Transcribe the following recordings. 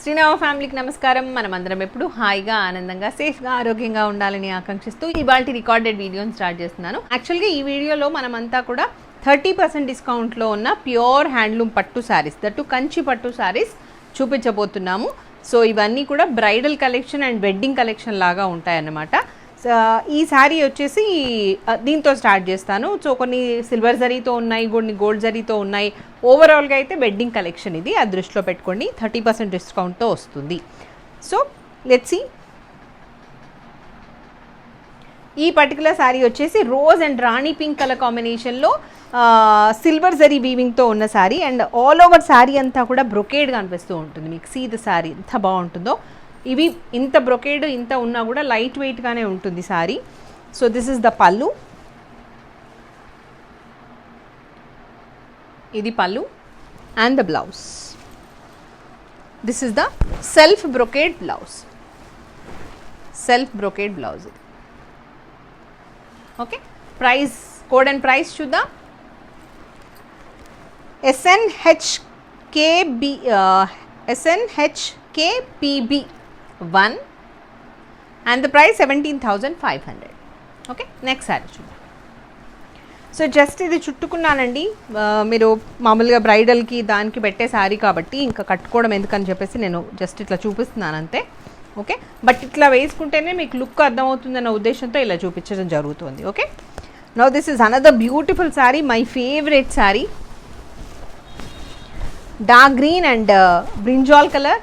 శ్రీనవ ఫ్యామిలీకి నమస్కారం. మనమందరం ఎప్పుడు హాయిగా ఆనందంగా సేఫ్గా ఆరోగ్యంగా ఉండాలని ఆకాంక్షిస్తూ ఇవాల్టి రికార్డెడ్ వీడియోని స్టార్ట్ చేస్తున్నాను. యాక్చువల్గా ఈ వీడియోలో మనమంతా కూడా 30% డిస్కౌంట్లో ఉన్న ప్యూర్ హ్యాండ్లూమ్ పట్టు శారీస్, దట్టు కంచి పట్టు శారీస్ చూపించబోతున్నాము. సో ఇవన్నీ కూడా bridal collection and wedding collection లాగా ఉంటాయన్నమాట. ఈ శారీ వచ్చేసి దీంతో స్టార్ట్ చేస్తాను. సో కొన్ని సిల్వర్ జరీతో ఉన్నాయి, కొన్ని గోల్డ్ జరీతో ఉన్నాయి. ఓవరాల్గా అయితే వెడ్డింగ్ కలెక్షన్ ఇది, అది దృష్టిలో పెట్టుకోండి. 30% డిస్కౌంట్తో వస్తుంది. So let's see. ఈ పర్టికులర్ శారీ వచ్చేసి rose and rani pink colour కాంబినేషన్లో సిల్వర్ జరీ వీవింగ్తో ఉన్న sari and all over sari అంతా కూడా బ్రొకేడ్గా అనిపిస్తూ ఉంటుంది. మీకు సీ ద శారీ ఎంత బాగుంటుందో. ఇవి ఇంత బ్రొకేడ్ ఇంత ఉన్నా కూడా లైట్ వెయిట్గానే ఉంటుంది sari. So this is the pallu. ఇది pallu and the blouse. This is the self brocade blouse. Self brocade blouse ఇది. Okay, price code and price చూద్దాం. SNHKPB 1 and the price 17,500. Okay, next sari చూద్దాం. సో జస్ట్ ఇది చుట్టుకున్నానండి. మీరు మామూలుగా బ్రైడల్కి దానికి పెట్టే శారీ కాబట్టి ఇంకా కట్టుకోవడం ఎందుకని చెప్పేసి నేను జస్ట్ ఇట్లా చూపిస్తున్నాను అంతే. ఓకే, బట్ ఇట్లా వేసుకుంటేనే మీకు లుక్ అర్థమవుతుందన్న ఉద్దేశంతో ఇలా చూపించడం జరుగుతుంది. Okay, now this is another beautiful sari, my favourite sari. Dark green and brinjal colour.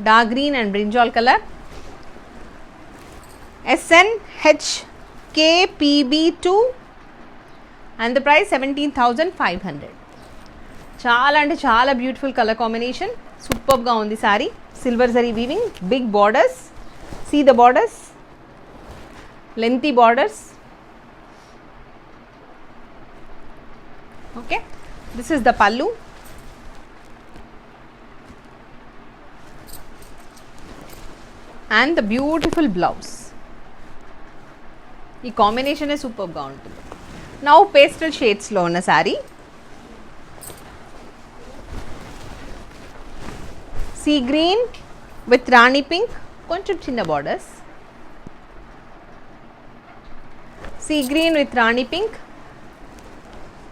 Dark green and brinjal colour. SNHKPB2 and the price 17,500. చాలా అంటే చాలా బ్యూటిఫుల్ కలర్ కాంబినేషన్, సూపర్గా ఉంది sari. Silver zari weaving, big borders, see the borders, lengthy borders. Okay, this is the pallu and the beautiful blouse. ఈ కాంబినేషనే సూపర్గా ఉంటుంది. Now pastel షేడ్స్లో ఉన్న sari. Sea green with rani pink, కొంచెం చిన్న borders. Sea green with rani pink.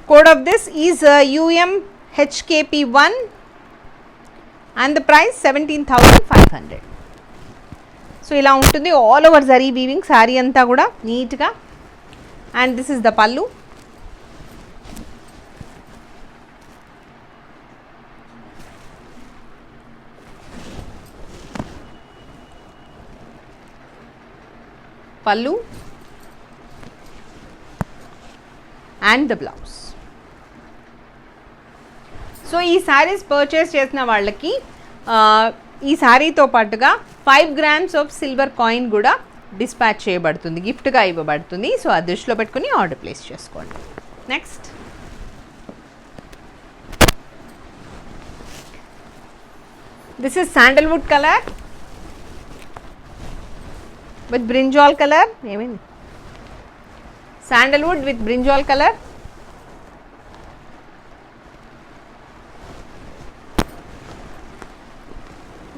Code of this is UMHKP1 and the price 17,500. So ఇలా ఉంటుంది all over zari weaving sari అంతా కూడా నీట్గా. అండ్ దిస్ ఇస్ ద పల్లు. పల్లు అండ్ ద బ్లౌజ్. సో ఈ శారీస్ పర్చేస్ చేసిన వాళ్ళకి ఈ శారీతో పాటుగా 5 grams ఆఫ్ సిల్వర్ కాయిన్ కూడా డిస్పాచ్ చేయబడుతుంది, గిఫ్ట్గా ఇవ్వబడుతుంది. సో ఆ దృష్టిలో పెట్టుకుని ఆర్డర్ ప్లేస్ చేసుకోండి. Next this is sandalwood colour with brinjal colour. ఏమైంది? Sandalwood with brinjal colour.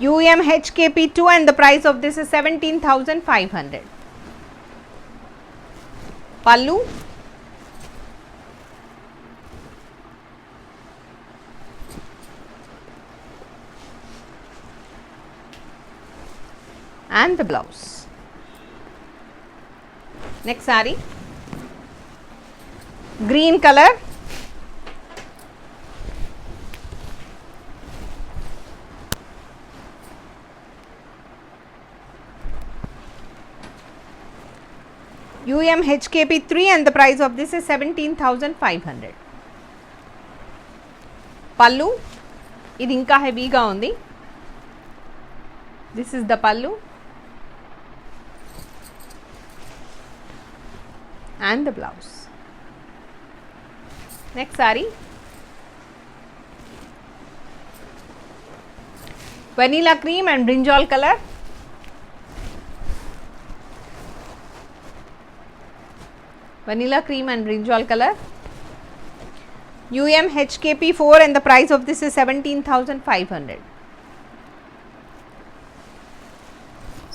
UMHKP2 and the price of this is 17,500. Pallu and the blouse. Next saree, green color. UMHKP3 and the price of this is 17,500. పల్లు ఇది ఇంకా హెవీగా ఉంది. This is the పల్లు and the blouse. Next saree, vanilla cream and brinjal color. Vanilla cream and brinjal color. UMHKP4 and the price of this is 17,500.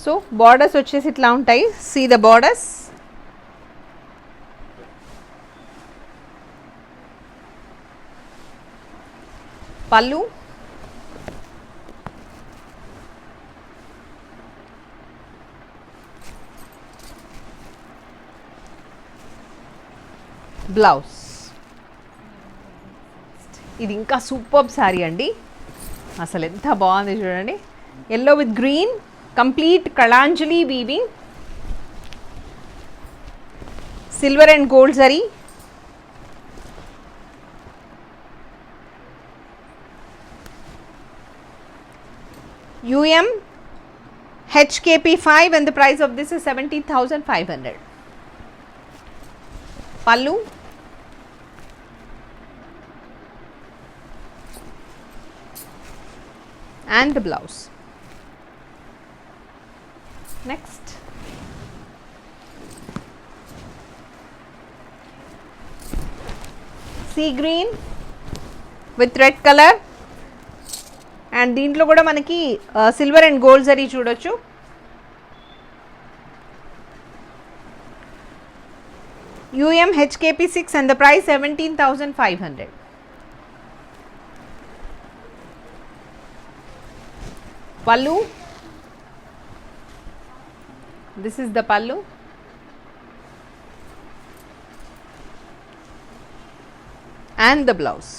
So borders వచ్చేసి ఇట్లా ఉంటాయి. See the borders. Pallu, blouse. ఇది ఇంకా super sari అండి, అసలు ఎంత బాగుంది చూడండి. Yellow with green, complete Kalanjali weaving, silver and gold zari. UMHKP5 and the price of this is 17,500. Pallu, and the blouse. Next, sea green with red color, and దీంట్లో కూడా మనకి సిల్వర్ అండ్ గోల్డ్ జరీ చూడొచ్చు. UMHKP6 and the price 17,500. Pallu, this is the pallu, and the blouse.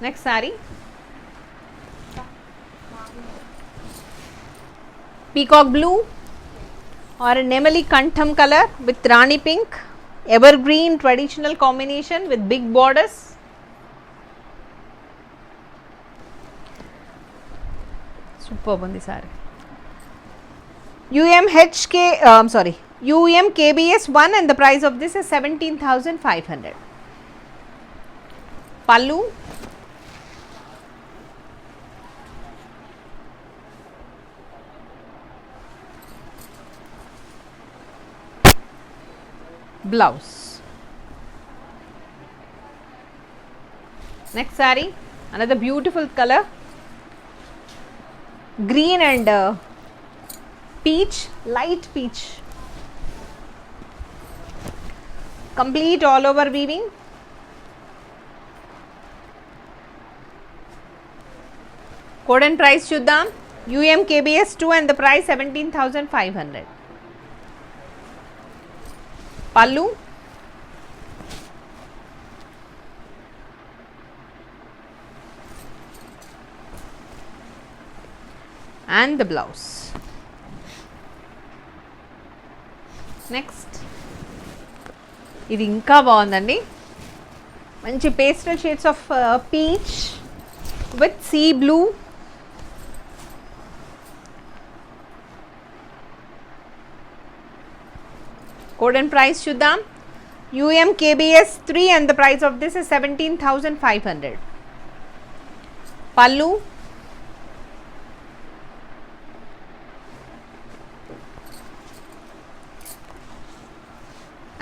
Next saree, peacock blue or a Nemali Kantham color with Rani pink, evergreen traditional combination with big borders. Superb on the saree. UMKBS1 and the price of this is 17,500. Pallu, blouse. Next saree, another beautiful color, green and peach, light peach, complete all over weaving. Code and price చూద్దాం. UMKBS2 and the price 17,500. Pallu, and the blouse. Next, ఇది ఇంకా బాగుందండి, మంచి pastel shades of peach with sea blue. Code and price చూద్దాం. UMKBS3 and the price of this is 17,500. Pallu,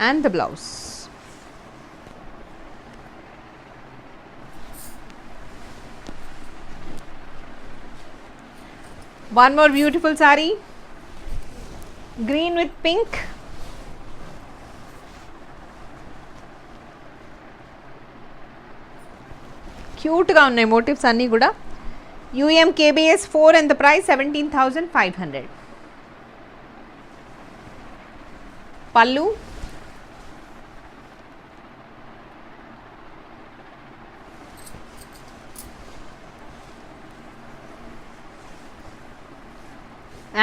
and the blouse. One more beautiful saree, green with pink, cute గా ఉన్నాయి motifs అన్నీ కూడా. UMKBS4 and the price 17,500. Pallu,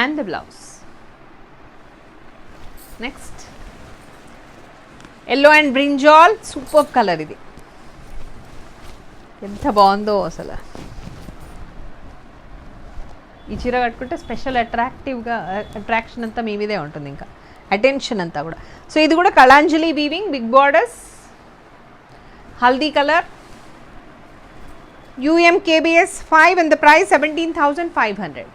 and the blouse. Next, yellow and brinjal, superb color ఇది, ఎంత బాగుందో అసలు. ఈ చీర కట్టుకుంటే స్పెషల్ అట్రాక్షన్ అంతా మీ మీదే ఉంటుంది, ఇంకా అటెన్షన్ అంతా కూడా. సో ఇది కూడా Kalanjali weaving, big borders, haldi colour. UMKBS5 and the price 17,500.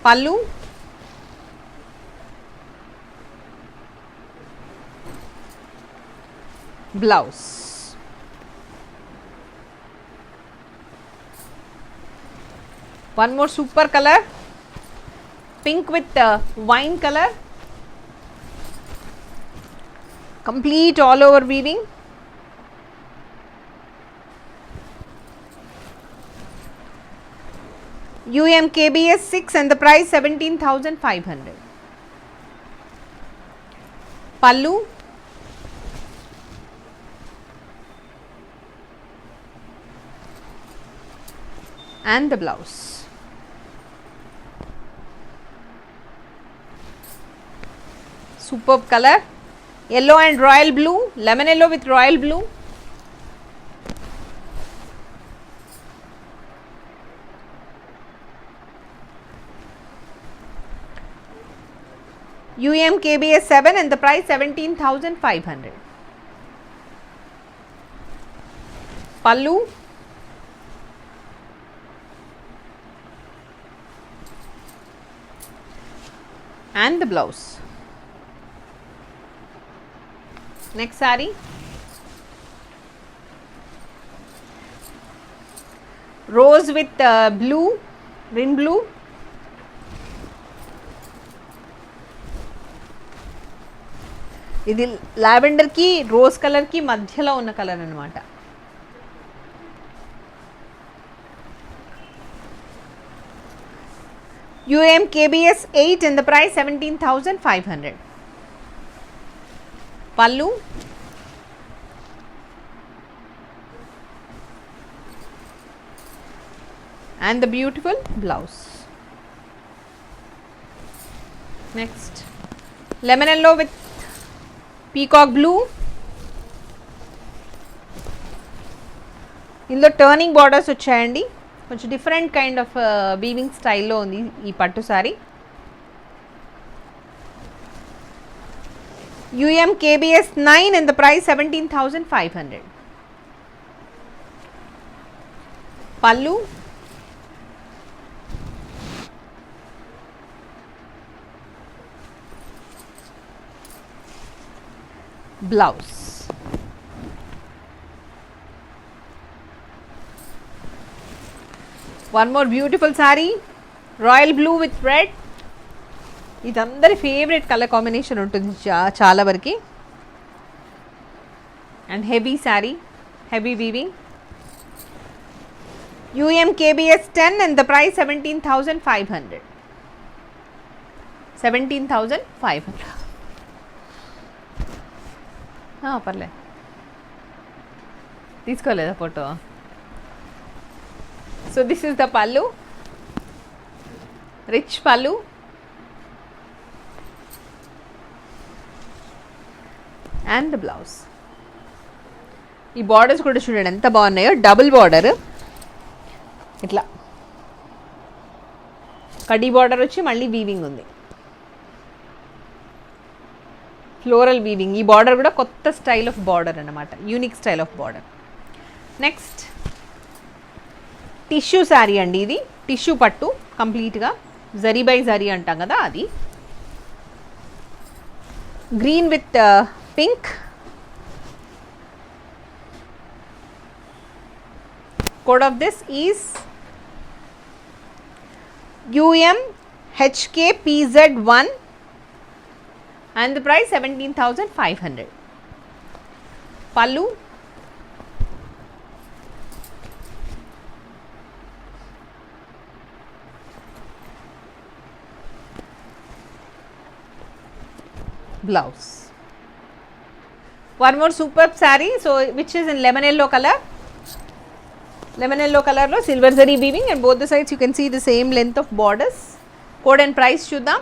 Pallu, blouse. One more super colour, pink with wine colour, complete all over weaving. UMKBS 6 and the price 17,500. Pallu and the blouse. Superb color, yellow and royal blue, lemon yellow with royal blue. UMKBS 7 and the price 17,500. Pallu and the blouse. Next saree, rose with blue, green blue. ఇది lavender కి rose colour కి మధ్యలో ఉన్న colour అన్నమాట. UMKBS 8 and the price 17,500. Pallu and the beautiful blouse. Next, lemon yellow with peacock blue. ఇందులో turning borders వచ్చాయండి, కొంచెం different kind of weaving స్టైల్లో ఉంది ఈ పట్టు sorry. UMKBS 9 and the price 17,500. Pallu blouse. One more beautiful saree, royal blue with red. ఇది అందరి favourite colour combination ఉంటుంది చాలా వరకు. And heavy sari, heavy weaving. UMKBS 10 and the price 17,500. 17,500. పర్లే, తీసుకోలేదా ఫోటో? So this is the pallu, rich pallu. And the blouse. ఈ borders కూడా చూడండి ఎంత బాగున్నాయో, డబుల్ బార్డర్, ఇట్లా కడీ బార్డర్ వచ్చి మళ్ళీ వీవింగ్ ఉంది, ఫ్లోరల్ వీవింగ్. ఈ బార్డర్ కూడా కొత్త స్టైల్ ఆఫ్ బార్డర్ అన్నమాట, unique style of border. Next tissue sari అండి, ఇది టిష్యూ పట్టు కంప్లీట్గా, జరీ బై జరీ అంటాం కదా అది. Green with pink. Code of this is UMHKPZ1 and the price 17,500. Pallu blouse. One more superb saree, so which is in lemon yellow color. Lemon yellow color lo silver zari weaving, and both the sides you can see the same length of borders. Code and price chuddam.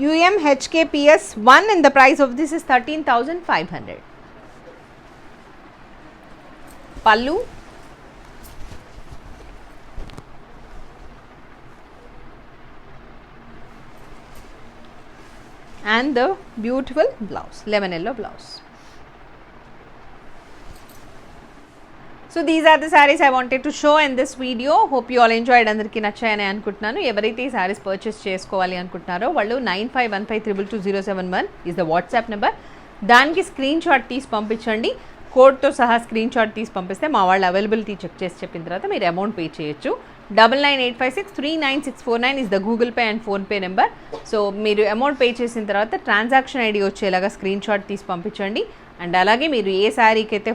UMHKPS 1 and the price of this is 13,500. Pallu and the beautiful blouse, lemon yellow blouse. So these are the sarees I wanted to show in this video. Hope you all enjoyed. Andariki nachayani anukuntunnanu. Evaraithe ee sarees purchase chesukovali anukuntunnaro vallu 9515222071 is the WhatsApp number. దానికి screen shot తీసి పంపించండి. కోడ్తో సహా screen shot తీసి పంపిస్తే మా వాళ్ళు availability check చేసి చెప్పిన తర్వాత మీరు అమౌంట్ పే చేయొచ్చు. 9985639649 is the Google pay and PhonePe number. So మీరు అమౌంట్ పే చేసిన తర్వాత ట్రాన్సాక్షన్ ఐడి వచ్చేలాగా స్క్రీన్ షాట్ తీసి పంపించండి. అండ్ అలాగే మీరు ఏ శారీకి అయితే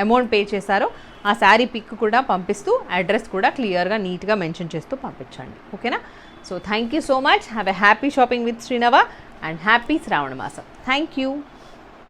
అమౌంట్ పే చేశారో ఆ శారీ పిక్ కూడా పంపిస్తూ అడ్రస్ కూడా క్లియర్గా నీట్గా మెన్షన్ చేస్తూ పంపించండి. ఓకేనా? So thank you so much. Have a happy shopping with Srinava and happy Shravana masam. Thank you.